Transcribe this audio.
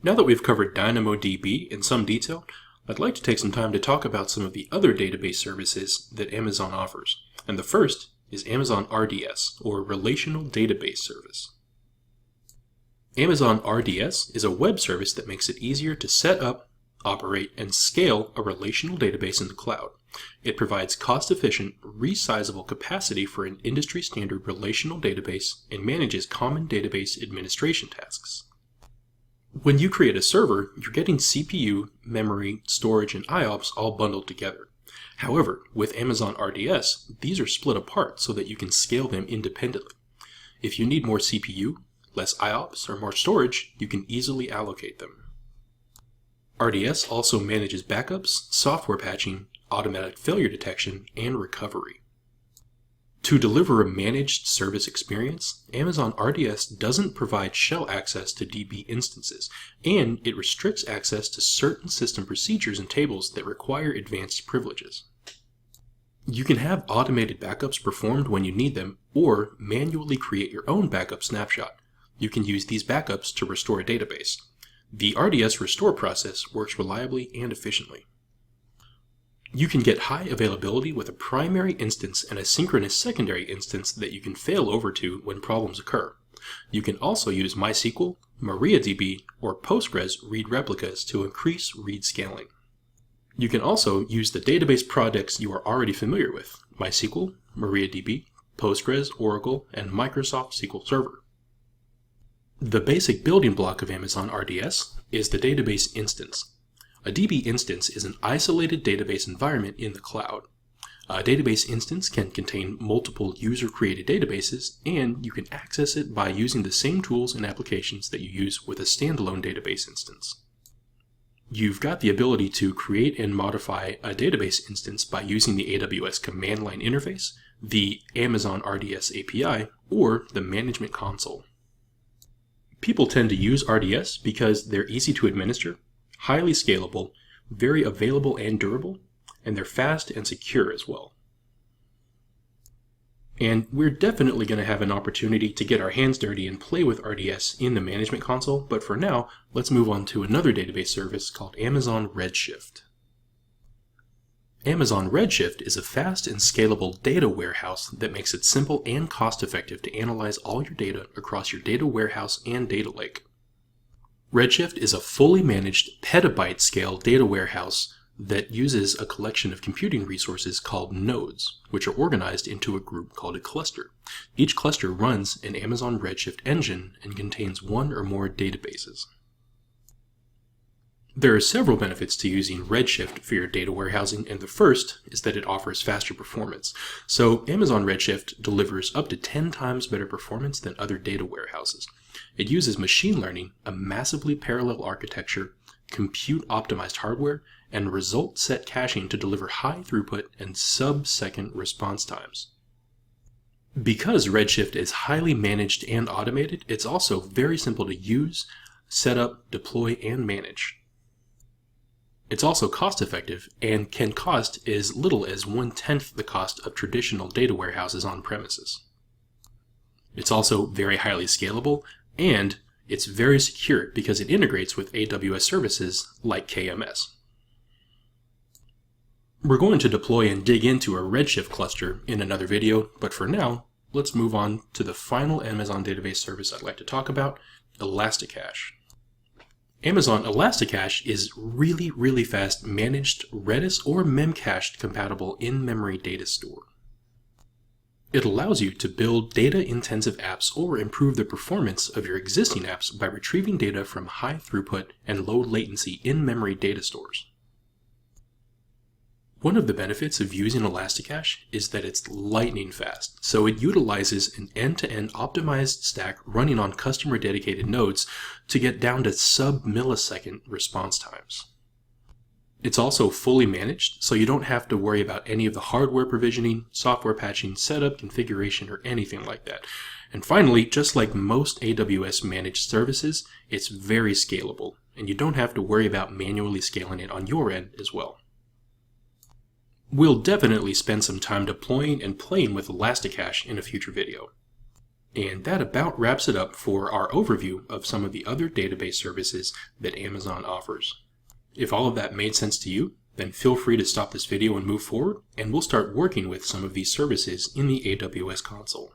Now that we've covered DynamoDB in some detail, I'd like to take some time to talk about some of the other database services that Amazon offers. And the first is Amazon RDS, or Relational Database Service. Amazon RDS is a web service that makes it easier to set up, operate, and scale a relational database in the cloud. It provides cost-efficient, resizable capacity for an industry-standard relational database and manages common database administration tasks. When you create a server, you're getting CPU, memory, storage, and IOPS all bundled together. However, with Amazon RDS, these are split apart so that you can scale them independently. If you need more CPU, less IOPS, or more storage, you can easily allocate them. RDS also manages backups, software patching, automatic failure detection, and recovery. To deliver a managed service experience, Amazon RDS doesn't provide shell access to DB instances, and it restricts access to certain system procedures and tables that require advanced privileges. You can have automated backups performed when you need them, or manually create your own backup snapshot. You can use these backups to restore a database. The RDS restore process works reliably and efficiently. You can get high availability with a primary instance and a synchronous secondary instance that you can fail over to when problems occur. You can also use MySQL, MariaDB, or Postgres read replicas to increase read scaling. You can also use the database products you are already familiar with: MySQL, MariaDB, Postgres, Oracle, and Microsoft SQL Server. The basic building block of Amazon RDS is the database instance. A DB instance is an isolated database environment in the cloud. A database instance can contain multiple user-created databases, and you can access it by using the same tools and applications that you use with a standalone database instance. You've got the ability to create and modify a database instance by using the AWS command line interface, the Amazon RDS API, or the management console. People tend to use RDS because they're easy to administer, highly scalable, very available and durable, and they're fast and secure as well. And we're definitely going to have an opportunity to get our hands dirty and play with RDS in the management console, but for now, let's move on to another database service called Amazon Redshift. Amazon Redshift is a fast and scalable data warehouse that makes it simple and cost-effective to analyze all your data across your data warehouse and data lake. Redshift is a fully managed petabyte-scale data warehouse that uses a collection of computing resources called nodes, which are organized into a group called a cluster. Each cluster runs an Amazon Redshift engine and contains one or more databases. There are several benefits to using Redshift for your data warehousing, and the first is that it offers faster performance. So Amazon Redshift delivers up to 10 times better performance than other data warehouses. It uses machine learning, a massively parallel architecture, compute-optimized hardware, and result-set caching to deliver high throughput and sub-second response times. Because Redshift is highly managed and automated, it's also very simple to use, set up, deploy, and manage. It's also cost-effective and can cost as little as 1/10 the cost of traditional data warehouses on premises. It's also very highly scalable, and it's very secure because it integrates with AWS services like KMS. We're going to deploy and dig into a Redshift cluster in another video, but for now, let's move on to the final Amazon database service I'd like to talk about, Elasticache. Amazon Elasticache is really fast managed Redis or Memcached compatible in-memory data store. It allows you to build data-intensive apps or improve the performance of your existing apps by retrieving data from high throughput and low latency in-memory data stores. One of the benefits of using Elasticache is that it's lightning fast, so it utilizes an end-to-end optimized stack running on customer-dedicated nodes to get down to sub-millisecond response times. It's also fully managed, so you don't have to worry about any of the hardware provisioning, software patching, setup, configuration, or anything like that. And finally, just like most AWS managed services, it's very scalable, and you don't have to worry about manually scaling it on your end as well. We'll definitely spend some time deploying and playing with Elasticache in a future video. And that about wraps it up for our overview of some of the other database services that Amazon offers. If all of that made sense to you, then feel free to stop this video and move forward, and we'll start working with some of these services in the AWS console.